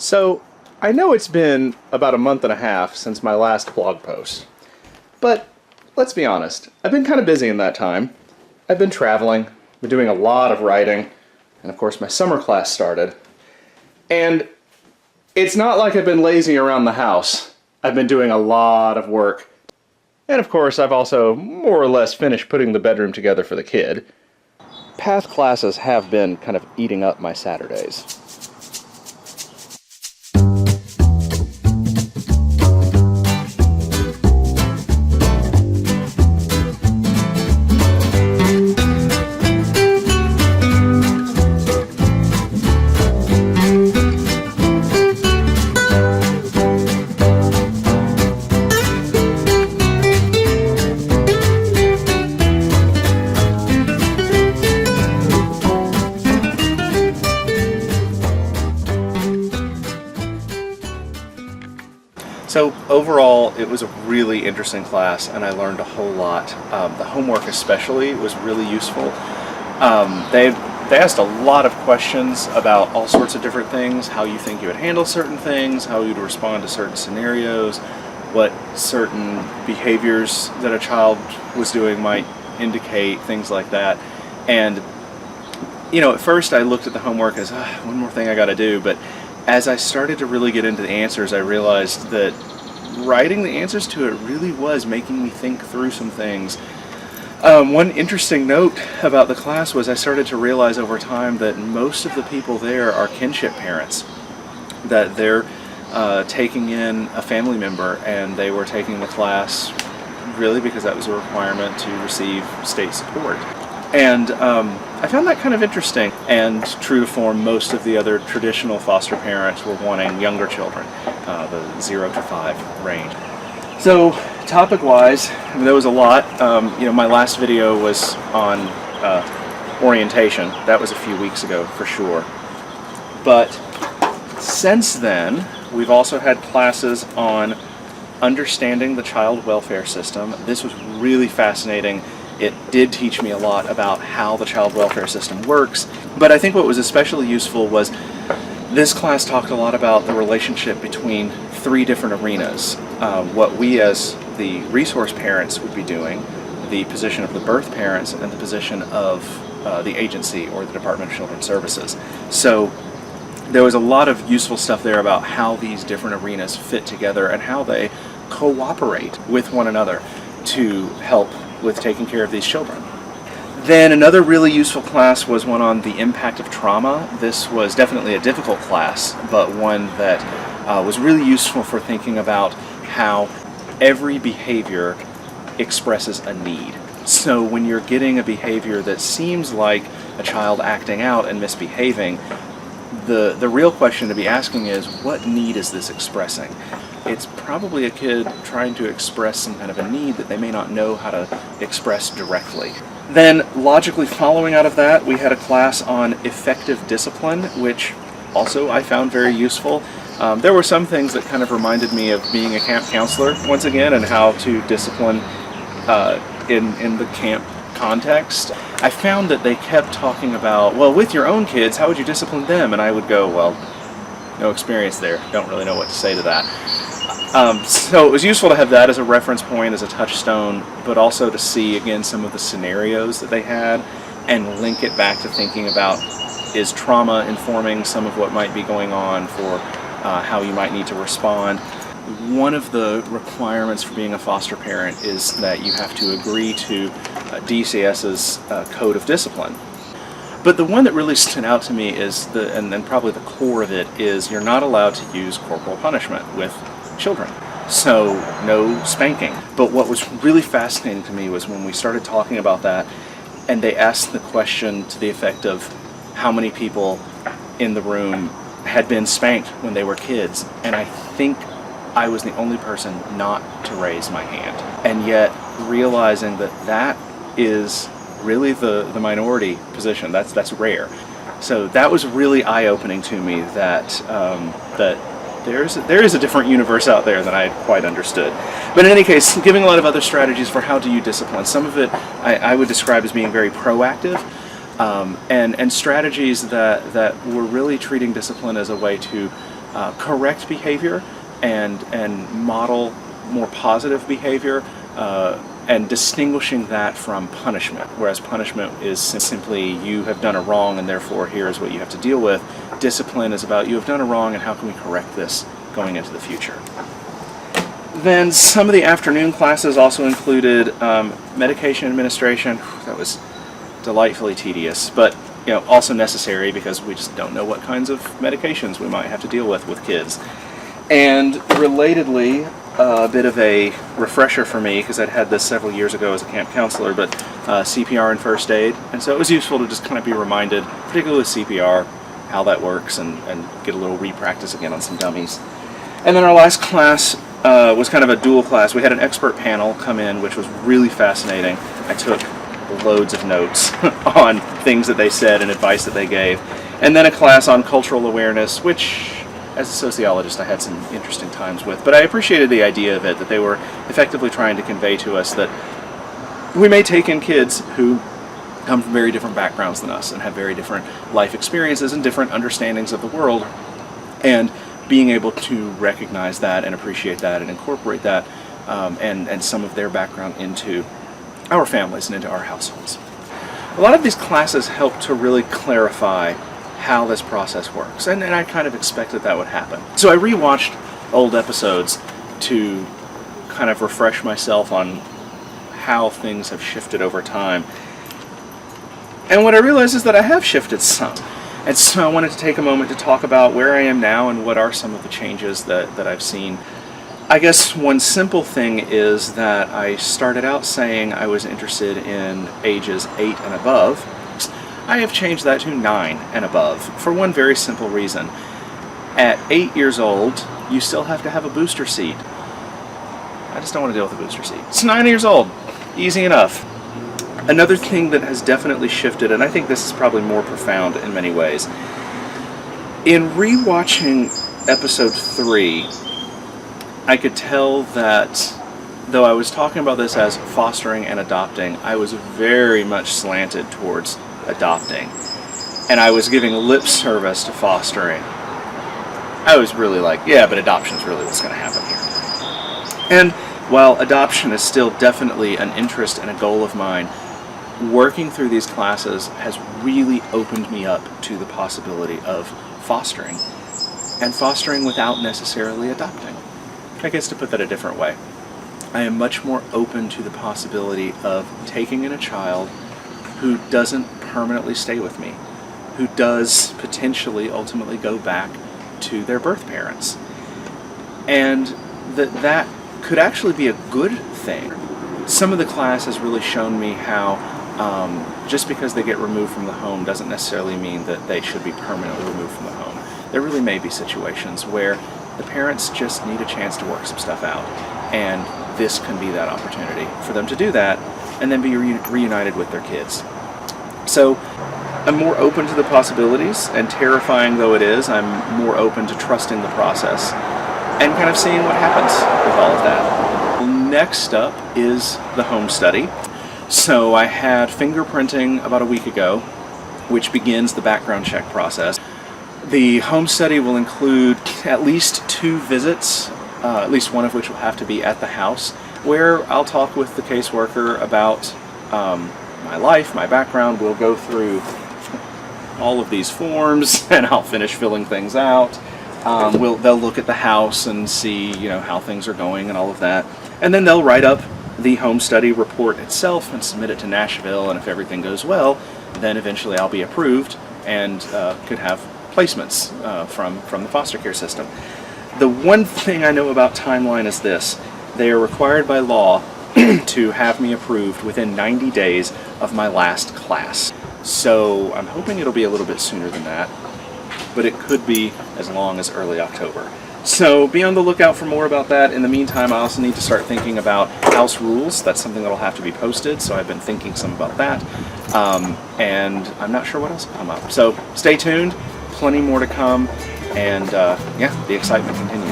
So, I know it's been about a month and a half since my last blog post, but let's be honest, I've been kind of busy in that time. I've been traveling, been doing a lot of writing, and of course my summer class started. And it's not like I've been lazy around the house. I've been doing a lot of work. And of course I've also more or less finished putting the bedroom together for the kid. Path classes have been kind of eating up my Saturdays. So overall, it was a really interesting class, and I learned a whole lot. The homework especially was really useful. They asked a lot of questions about all sorts of different things, how you think you would handle certain things, how you'd respond to certain scenarios, what certain behaviors that a child was doing might indicate, things like that. And, you know, at first I looked at the homework as, one more thing I gotta do, but as I started to really get into the answers, I realized that writing the answers to it really was making me think through some things. One interesting note about the class was I started to realize over time that most of the people there are kinship parents, that they're taking in a family member, and they were taking the class really because that was a requirement to receive state support. And I found that kind of interesting, and true to form, most of the other traditional foster parents were wanting younger children, the 0 to 5 range. So topic-wise, there was a lot. My last video was on orientation. That was a few weeks ago for sure. But since then, we've also had classes on understanding the child welfare system. This was really fascinating. It did teach me a lot about how the child welfare system works, but I think what was especially useful was this class talked a lot about the relationship between 3 different arenas. What we as the resource parents would be doing, the position of the birth parents, and the position of the agency or the Department of Children's Services. So there was a lot of useful stuff there about how these different arenas fit together and how they cooperate with one another to help with taking care of these children. Then another really useful class was one on the impact of trauma. This was definitely a difficult class, but one that was really useful for thinking about how every behavior expresses a need. So when you're getting a behavior that seems like a child acting out and misbehaving, the real question to be asking is, what need is this expressing? It's probably a kid trying to express some kind of a need that they may not know how to express directly. Then, logically following out of that, we had a class on effective discipline, which also I found very useful. There were some things that kind of reminded me of being a camp counselor, once again, and how to discipline in the camp context. I found that they kept talking about, well, with your own kids, how would you discipline them? And I would go, well, no experience there, don't really know what to say to that. So it was useful to have that as a reference point, as a touchstone, but also to see again some of the scenarios that they had and link it back to thinking about, is trauma informing some of what might be going on for how you might need to respond. One of the requirements for being a foster parent is that you have to agree to DCS's code of discipline. But the one that really stood out to me is, and probably the core of it, is you're not allowed to use corporal punishment with children. So no spanking. But what was really fascinating to me was when we started talking about that, and they asked the question to the effect of how many people in the room had been spanked when they were kids, and I think I was the only person not to raise my hand. And yet realizing that that is really the minority position, that's rare. So that was really eye-opening to me, that there is a different universe out there than I had quite understood. But in any case, giving a lot of other strategies for how do you discipline. Some of it I would describe as being very proactive, and strategies that were really treating discipline as a way to correct behavior and model more positive behavior, and distinguishing that from punishment, whereas punishment is simply you have done a wrong and therefore here's what you have to deal with. Discipline is about you have done a wrong and how can we correct this going into the future. Then some of the afternoon classes also included medication administration. That was delightfully tedious, but also necessary because we just don't know what kinds of medications we might have to deal with kids. And relatedly, a bit of a refresher for me, because I'd had this several years ago as a camp counselor, but CPR and first aid. And so it was useful to just kind of be reminded, particularly with CPR, how that works and get a little re-practice again on some dummies. And then our last class was kind of a dual class. We had an expert panel come in, which was really fascinating. I took loads of notes on things that they said and advice that they gave. And then a class on cultural awareness, which as a sociologist I had some interesting times with. But I appreciated the idea of it, that they were effectively trying to convey to us that we may take in kids who come from very different backgrounds than us and have very different life experiences and different understandings of the world, and being able to recognize that and appreciate that and incorporate that and some of their background into our families and into our households. A lot of these classes help to really clarify how this process works, and I kind of expected that would happen. So I rewatched old episodes to kind of refresh myself on how things have shifted over time. And what I realized is that I have shifted some. And so I wanted to take a moment to talk about where I am now and what are some of the changes that I've seen. I guess one simple thing is that I started out saying I was interested in ages 8 and above. I have changed that to 9 and above for one very simple reason. At 8 years old, you still have to have a booster seat. I just don't want to deal with a booster seat. It's 9 years old. Easy enough. Another thing that has definitely shifted, and I think this is probably more profound in many ways, in rewatching episode 3, I could tell that though I was talking about this as fostering and adopting, I was very much slanted towards adopting. And I was giving lip service to fostering. I was really like, yeah, but adoption is really what's going to happen here. And while adoption is still definitely an interest and a goal of mine, working through these classes has really opened me up to the possibility of fostering, and fostering without necessarily adopting. I guess to put that a different way, I am much more open to the possibility of taking in a child who doesn't permanently stay with me, who does potentially ultimately go back to their birth parents. And that could actually be a good thing. Some of the class has really shown me how just because they get removed from the home doesn't necessarily mean that they should be permanently removed from the home. There really may be situations where the parents just need a chance to work some stuff out, and this can be that opportunity for them to do that and then be reunited with their kids. So I'm more open to the possibilities, and terrifying though it is, I'm more open to trusting the process and kind of seeing what happens with all of that. Next up is the home study. So I had fingerprinting about a week ago, which begins the background check process. The home study will include at least 2 visits, at least one of which will have to be at the house, where I'll talk with the caseworker about my life, my background. We'll go through all of these forms and I'll finish filling things out. They'll look at the house and see, how things are going and all of that. And then they'll write up the home study report itself and submit it to Nashville, and if everything goes well, then eventually I'll be approved and could have placements from the foster care system. The one thing I know about timeline is this: they are required by law to have me approved within 90 days of my last class. So I'm hoping it'll be a little bit sooner than that, but it could be as long as early October. So be on the lookout for more about that. In the meantime, I also need to start thinking about house rules. That's something that'll have to be posted, so I've been thinking some about that. And I'm not sure what else will come up. So stay tuned, plenty more to come, and the excitement continues.